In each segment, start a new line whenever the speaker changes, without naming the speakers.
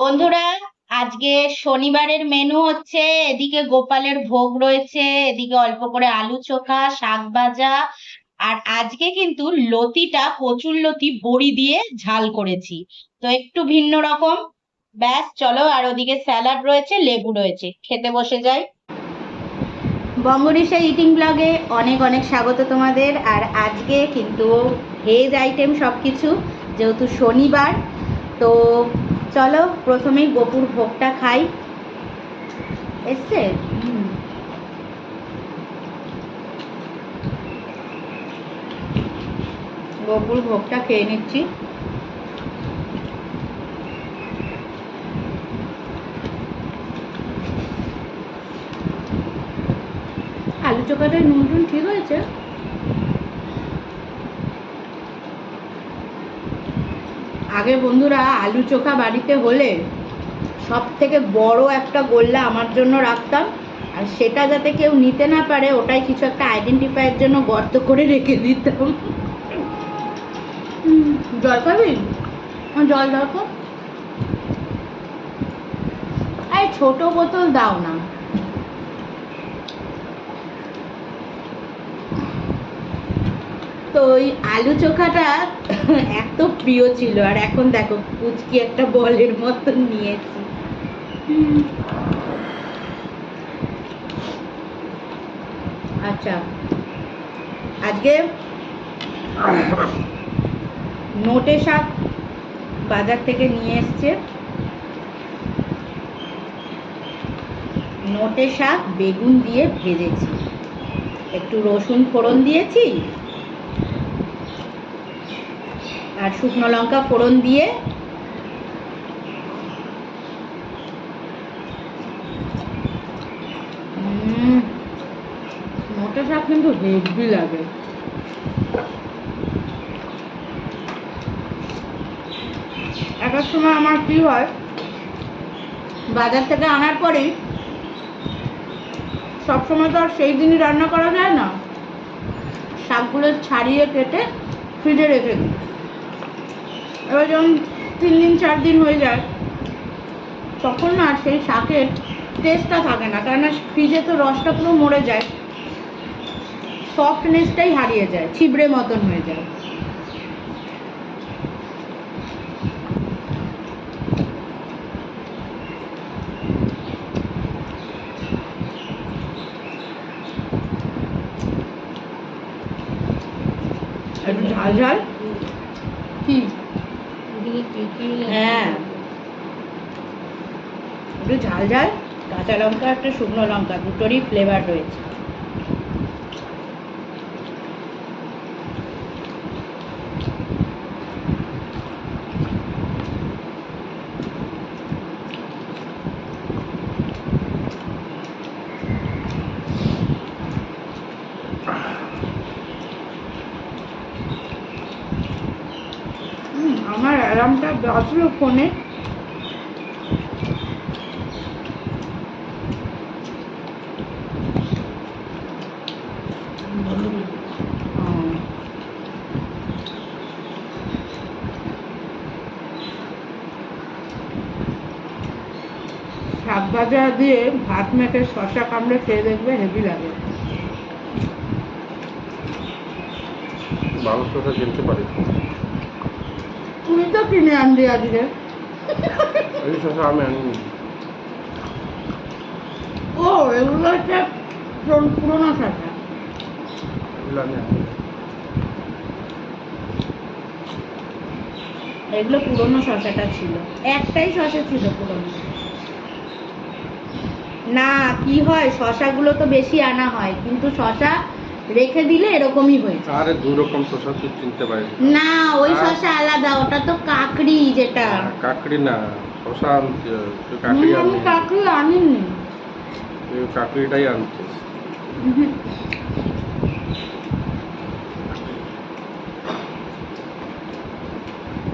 বন্ধুরা, আজকে শনিবারের মেনু হচ্ছে এদিকে গোপালের ভোগ রয়েছে, এদিকে অল্প করে আলু চোখা, শাক ভাজা। আর আজকে কিন্তু লতিটা কচুর লতি বড়ি দিয়ে ঝাল করেছি, তো একটু ভিন্ন রকম। ব্যাস চলো, আর ওদিকে স্যালাড রয়েছে, লেবু রয়েছে, খেতে বসে যাই। বঙ্গরিসা ইটিং ব্লগে অনেক অনেক স্বাগত তোমাদের। আর আজকে কিন্তু ভেজ আইটেম সবকিছু, যেহেতু শনিবার। তো চলো প্রথমেই গোপুর ভোগটা খাই। এসছে গোপুর ভোগটা খেয়ে নিচ্ছি। আলু চোখাটায় নুন টুন ঠিক হয়েছে। আগে বন্ধুরা আলু চোখা বাড়িতে হলে সব থেকে বড় একটা গোল্লা আমার জন্য রাখতাম, আর সেটা যাতে কেউ নিতে না পারে ওটাই কিছু একটা আইডেন্টিফাইয়ের জন্য গর্ত করে রেখে দিতাম। জল খাবি? জল দাও তো। এই ছোট বোতল দাও না। তো ওই আলু চোখাটা এত প্রিয় ছিল, আর এখন দেখো কুচকি একটা বলের মতন নিয়েছি। আচ্ছা, আজকে নোটে শাক বাজার থেকে নিয়ে এসছে। নোটে শাক বেগুন দিয়ে ভেজেছি, একটু রসুন ফোড়ন দিয়েছি, আর শুকনো লঙ্কা ফোড়ন দিয়ে নোটে শাক কিন্তু হেভি লাগে। একার সময় আমার কি হয়, বাজার থেকে আনার পরেই সবসময় তো আর সেই দিনই রান্না করা যায় না, শাকগুলো ছাড়িয়ে কেটে ফ্রিজে রেখে দিই। এবার যখন 3 দিন 4 দিন হয়ে যায় তখন না সেই শাকের টেস্টটা থাকে না, কেননা ফ্রিজে তো রসটা পুরো মরে যায়, সফটনেসটাই হারিয়ে যায়, ছিবড়ে মতন হয়ে যায়। একটু ঝাল ঝাল কি, হ্যাঁ একটু ঝাল ঝাল কাঁচা লঙ্কা একটা শুকনো লঙ্কা দুটোরই ফ্লেভার রয়েছে। আমার অ্যালার্মটা বাজলো ফোনে, শাক ভাজা দিয়ে ভাত মেখে শসা কামড়ে খেয়ে দেখবে, হেভি লাগে।
ভালো শসা কিনতে পারি?
তুই তো কিনে আনলি আজকে।
এই শসা আমি আনিনি।
ও এগুলো হচ্ছে পুরোনো শসা।
এগুলো আমি আনিনি।
এগুলো পুরোনো শসাটা ছিল, একটাই শসা ছিল পুরোনো। না কি হয়, শসাগুলো তো বেশি আনা হয়, কিন্তু শসা রেখে দিলে এরকমই হয়েছে।
আরে দু রকম শসা তুই চিনতে পারিস
না ওই শসা আলাদা, ওটা তো কাকড়ি যেটা।
কাকড়ি না, শসা আনতে তুই কাকড়ি
আমি
আনলি।
কাকড়ি আনিনি।
তুই কাকড়িটাই আনছিস।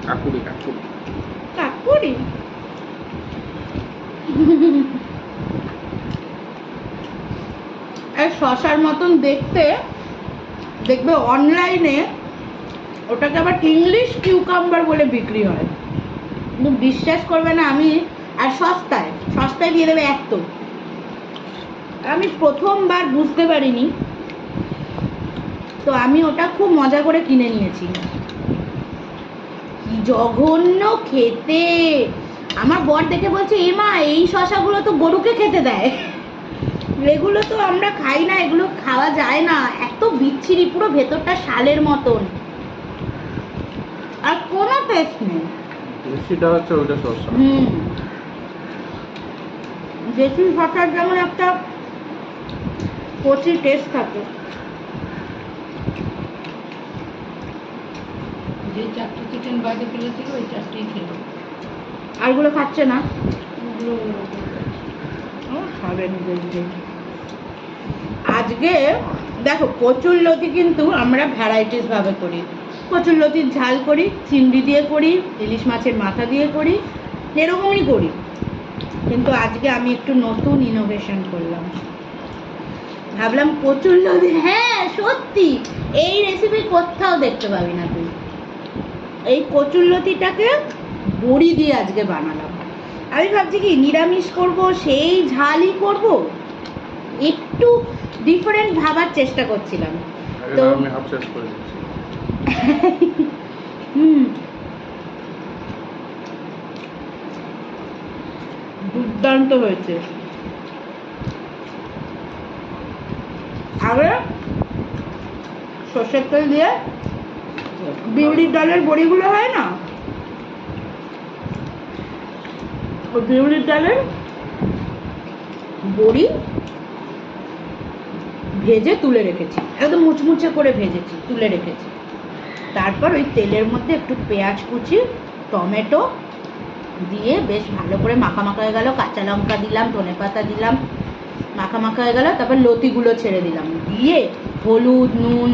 কাকুড়ি কাকুড়ি
কাকুরি শসার মতন দেখতে, দেখবে অনলাইনে ওটাকে আবার ইংলিশ কিউকাম্বার বলে বিক্রি হয়, কিন্তু বিশ্বাস করবে না, আমি আর সস্তায় সস্তায় দিয়ে দেবে এত। আমি প্রথমবার বুঝতে পারিনি, তো আমি ওটা খুব মজা করে কিনে নিয়েছি। কি জঘন্য খেতে! আমার বর দেখে বলছে, এমা এই শশাগুলো তো গরুকে খেতে দেয়, এগুলো তো আমরা খাই না, এগুলো খাওয়া যায় না, এত বিচ্ছিরি, পুরো ভেতরটা শালের মতন, আর কোনো টেস্ট নেই।
দেশিটা হচ্ছে ওইটা শসা।
দেশি শশার যেমন একটা কচি টেস্ট থাকে।
যে 4টা চিকেন বাইরে ফেলেছিল ওই 4টেই খেলো।
আরগুলো খাচ্ছে না।
ওগুলো
খাবেন আজকে দেখো, কচুরলতি কিন্তু আমরা ভ্যারাইটিস ভাবে করি। কচুরলতির ঝাল করি, চিংড়ি দিয়ে করি, ইলিশ মাছের মাথা দিয়ে করি, এরকমই করি। কিন্তু আজকে আমি একটু নতুন ইনোভেশন করলাম, ভাবলাম কচুরলতি, হ্যাঁ সত্যি এই রেসিপি কোথাও দেখতে পাবি না তুই। এই কচুরলতিটাকে বড়ি দিয়ে আজকে বানালাম। আমি ভাবছি কি নিরামিষ করব, সেই ঝালই করব, একটু ডিফারেন্ট ভাবার চেষ্টা করছিলাম। তো
আমি হাফ শেষ করে দিচ্ছি।
দুর্দান্ত হয়েছে। আগে সর্ষের তেল দিয়ে বিউলির ডালের বড়িগুলো হয় না, ওই বিউলির ডালের বড়ি ভেজে তুলে রেখেছি, একদম মুচমুচে করে ভেজেছি, তুলে রেখেছি। তারপর ওই তেলের মধ্যে একটু পেঁয়াজ কুচি, টমেটো দিয়ে বেশ ভালো করে মাখা মাখা হয়ে গেল, কাঁচা লঙ্কা দিলাম, ধনেপাতা দিলাম, মাখা মাখা হয়ে গেল, তারপর লতিগুলো ছেড়ে দিলাম, দিয়ে হলুদ, নুন,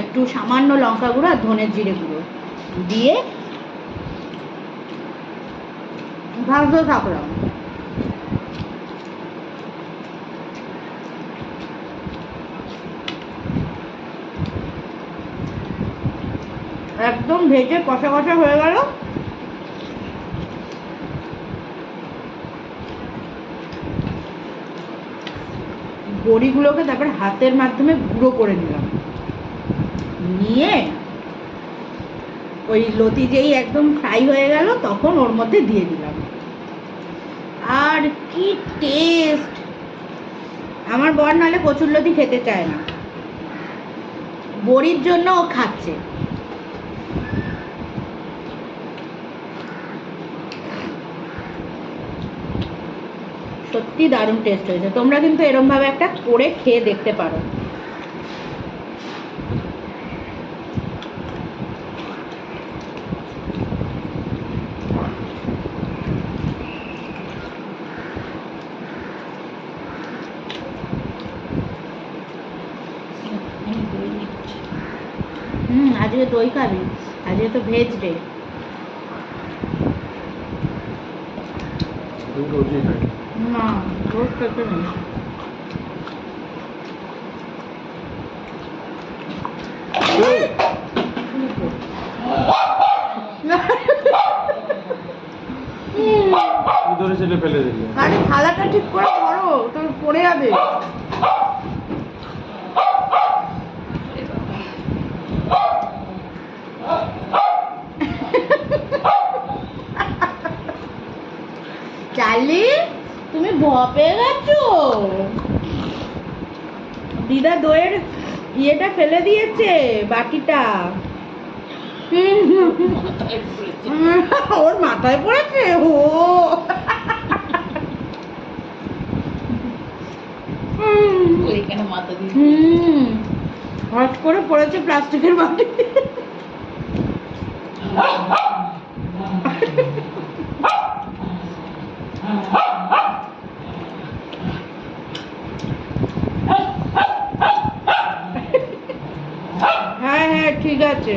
একটু সামান্য লঙ্কা গুঁড়ো আর ধনের জিরে গুঁড়ো দিয়ে ভাজতে থাকলাম। একদম ভেজে কষা কষা হয়ে গেল। বড়িগুলোকে তারপর হাতের মাধ্যমে গুঁড়ো করে নিলাম, নিয়ে ওই লতি যেই একদম ফ্রাই হয়ে গেল তখন ওর মধ্যে দিয়ে দিলাম। আর কি টেস্ট! আমার বর নাহলে কচুরলতি খেতে চায় না, বড়ির জন্য ও খাচ্ছে। সত্যি দারুণ টেস্ট হয়েছে। তোমরা কিন্তু এরম ভাবে একটা করে খেয়ে দেখতে পারো। আজকে দই খাবি? আজকে তো ভেজ ডে।
রোজই খাই।
না, রোজ খেতে নেই।
কি ধরেছিলে ফেলে দিলে?
আরে থালাটা ঠিক করে ধরো, তো পড়ে যাবে। চার্লি, তুমি ভয় পেয়ে গেছো? দিদা দইয়ের ইয়েটা ফেলে দিয়েছে, বাটিটা। ওর মাথায় পড়েছে। ও
ওইখানে মাথা দিয়ে
হট করে পড়েছে প্লাস্টিকের বাটি। হ্যাঁ হ্যাঁ ঠিক আছে।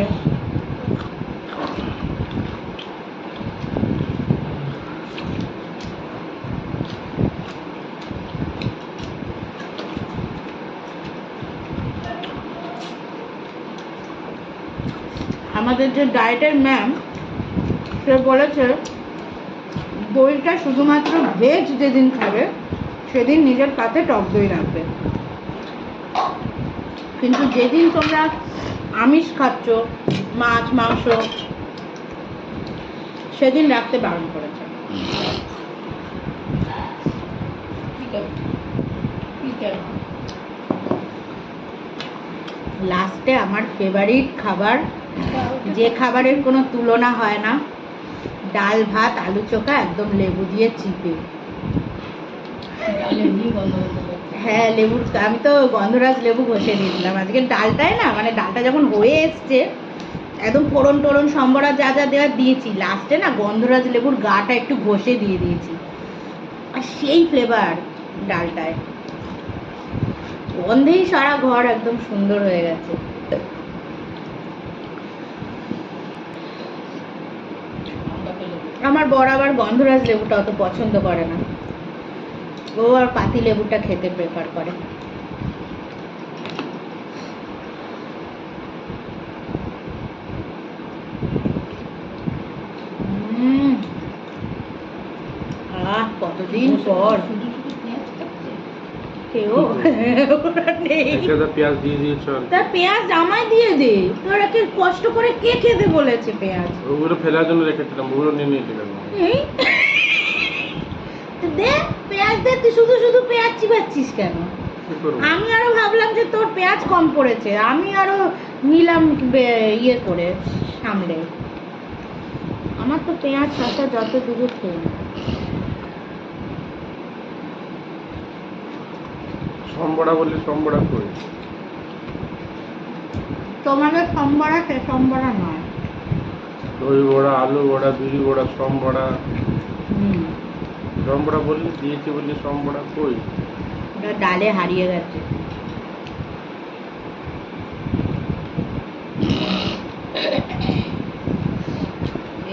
আমাদের যে ডায়েটের ম্যাম, সে বলেছে
দইটা শুধুমাত্র ভেজ যেদিন খাবে সেদিন নিজের পাতে টক দই রাখবে, কিন্তু যেদিন তোমরা আমিষ খাচ্ছ, মাছ মাংস, সেদিন রাখতে বারণ করেছে। লাস্টে আমার ফেভারিট খাবার, যে খাবারের কোনো তুলনা হয় না, ডাল ভাত আলু চোখা একদম লেবু দিয়ে চিপে। হ্যাঁ লেবু, আমি তো গন্ধরাজ লেবু ঘষে দিয়েছিলাম আজকে ডালটায় না, মানে ডালটা যখন হয়ে এসছে একদম ফোড়ন টোড়ন সম্বরা যা যা দেওয়ার দিয়েছি, লাস্টে না গন্ধরাজ লেবুর গাটা একটু ঘষে দিয়ে দিয়েছি, আর সেই ফ্লেভার ডালটায়, গন্ধেই সারা ঘর একদম সুন্দর হয়ে গেছে। আমার বর আবার গন্ধরাজ লেবুটা অত পছন্দ করে না, ও আর পাতি লেবুটা খেতে প্রেফার করে। কতদিন পর কেউ নেই,
পেঁয়াজ দিয়ে দিয়েছ,
তার পেঁয়াজ আমায় দিয়ে দে, তোরা কে কষ্ট করে কে খেতে বলেছে পেঁয়াজ?
ওগুলো ফেলার জন্য রেখেছিলাম, ওগুলো নিয়ে নিয়েছিলাম।
এই দে পেঁয়াজ দে, তুই শুধু শুধু পেঁয়াজ চিবাচ্ছিস কেন? আমি আরো ভাবলাম যে তোর পেঁয়াজ কম পড়েছে, আমি আরো নিলাম ইয়ে করে সামলে। আমার তো পেঁয়াজ শসা যত দুটো খেয়ে না।
সম্বরা বললে সম্বরা কই?
তোমাদের সম্বরা সে সম্বরা নয়।
দই বড়া, আলু বড়া, বিড়ি বড়া, সম্বরা। সম্বরা বললি দিয়েছি বললি, সম্বরা কই?
ওটা ডালে হারিয়ে গেছে।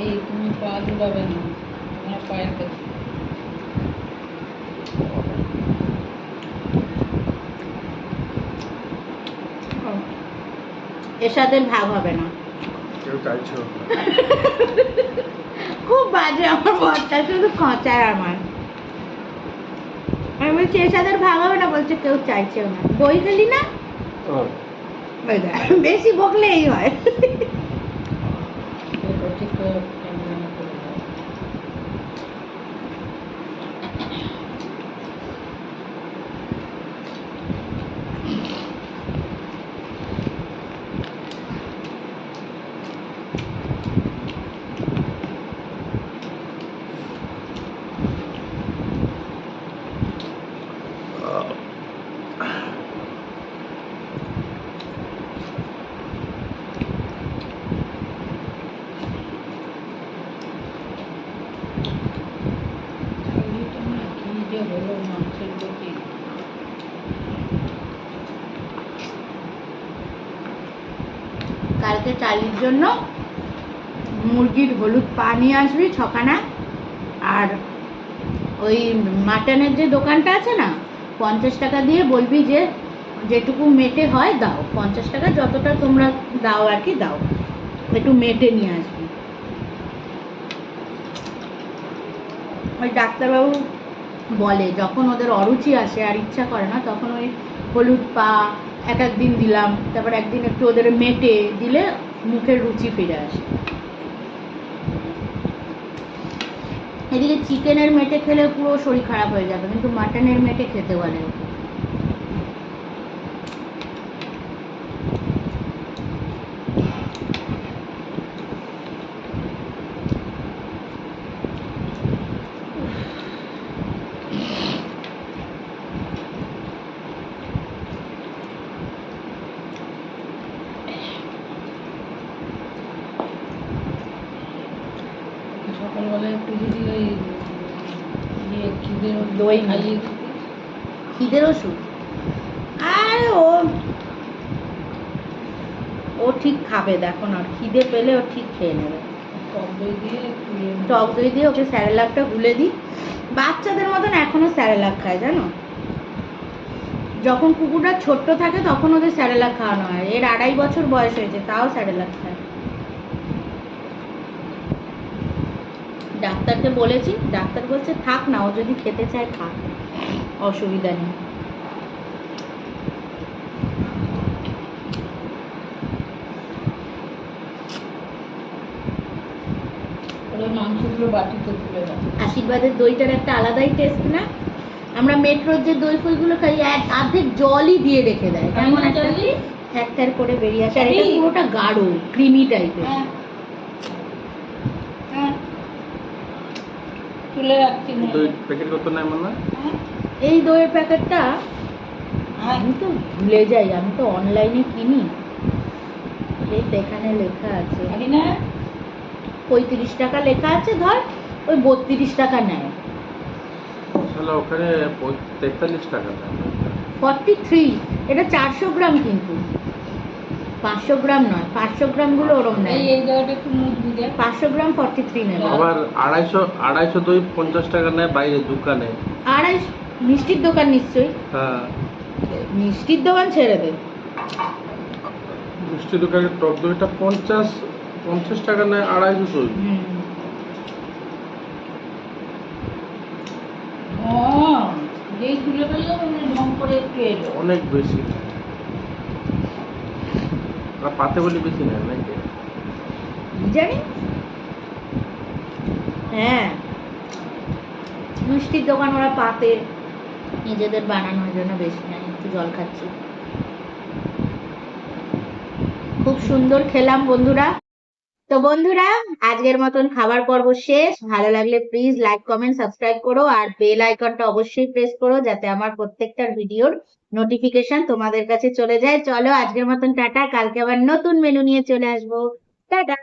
এই তুমি পা দুলাবে না, তোমার পায়ের কাছে।
এর সাথে ভাগ হবে না,
কেউ চাইছে না।
খুব বাজে আমার বরটা, শুধু খচায় আমার। আমি বলছি এর সাথে ভাগ হবে না, বলছে কেউ চাইছেও না। দই গেলি না, ওই দেখ, বেশি বকলেই হয়।
ঠিক করে রান্না করে দাও। হলো মাংসের প্রতি
কালকে চালির জন্য মুরগির হলুদ পা নিয়ে আসবি 6খানা, আর ওই মাটনের যে দোকানটা আছে না, 50 টাকা দিয়ে বলবি যে যেটুকু মেটে হয় দাও, 50 টাকা যতটা তোমরা দাও আর কি দাও, একটু মেটে নিয়ে আসবি। ওই ডাক্তারবাবু বলে যখন ওদের অরুচি আসে আর ইচ্ছা করে না, তখন ওই হলুদ পা একদিন দিলাম, তারপর একদিন একটু ওদের মেটে দিলে মুখের রুচি ফিরে আসে। এদিকে চিকেনের মেটে খেলে পুরো শরীর খারাপ হয়ে যাবে, কিন্তু মাটনের মেটে খেতে বলে।
সকালবেলায় একটু যদি ওই খিদের
দই
খাইয়ে
খিদের ওষুধ, আর ও ঠিক খাবে, দেখো না, খিদে পেলে ও ঠিক খেয়ে নেবে।
টক দই দিয়ে
টক দই দিয়ে ওকে স্যারেলাকটা গুলে দিই। বাচ্চাদের মতন এখনো স্যারেলাক খায়, জানো? যখন কুকুরটা ছোট্ট থাকে তখন ওদের স্যারেলাক খাওয়ানো হয়, এর 2.5 বছর বয়স হয়েছে তাও স্যারেলাক খায়। ডাক্তারকে বলেছি, ডাক্তার বলছে থাক না, ও যদি খেতে চায় থাক, অসুবিধা নেই।
ওই মাংসগুলো বাটিতে তুলে দাও।
আশীর্বাদের দইটার একটা আলাদাই টেস্ট না? আমরা মেট্রোর যে দই ফইগুলো খাই অর্ধেক জলই দিয়ে রেখে দেয়, কেমন একটা ফ্যাক্টর করে বেরিয়ে আসে। আর এটা পুরোটা গাঢ় ক্রিমি টাইপের।
তুলে রাখছি না।
দই প্যাকেট কত নেয় মনে হয়?
এই দইয়ের প্যাকেটটা আমি তো ভুলে যাই, আমি তো অনলাইনে কিনি। এই তো এখানে লেখা আছে
জানি না
35 টাকা লেখা আছে, ধর ওই 32 টাকা নেয়।
তাহলে ওখানে 43 টাকা নেয়।
43, এটা 400 গ্রাম, কিন্তু 500 গ্রাম নয়, 500 গ্রাম গুলো ওরম নেয়।
এই জায়গাটা একটু মুখ দিয়ে
500 গ্রাম 43 নেবে।
আবার 250 দই 50 টাকা নেয় বাইরে দোকানে।
250 মিষ্টির দোকান নিশ্চয়ই।
হ্যাঁ,
মিষ্টির দোকান ছেড়ে দে।
মিষ্টি দোকানে টক দইটা 50 টাকা নেয় 250 দই।
ও যেই তুলে ফেললো মানে ঢং করে একটু এলো।
অনেক বেশি। আর পাতে বলি বেশি নেয় নাকি?
কি জানি। হ্যাঁ, মিষ্টির দোকান ওরা পাতে নিজেদের বানানোর জন্য বেশি নেয়। একটু জল খাচ্ছি, খুব সুন্দর খেলাম বন্ধুরা। তো বন্ধুরা, আজকের মতন খাবার পর্ব শেষ। ভালো লাগলে প্লিজ লাইক, কমেন্ট, সাবস্ক্রাইব করো, আর বেল আইকনটা অবশ্যই প্রেস করো যাতে আমার প্রত্যেকটা ভিডিওর নোটিফিকেশন তোমাদের কাছে চলে যায়। চলো আজকের মতন টাটা, কালকে আবার নতুন মেনু নিয়ে চলে আসবো। টাটা।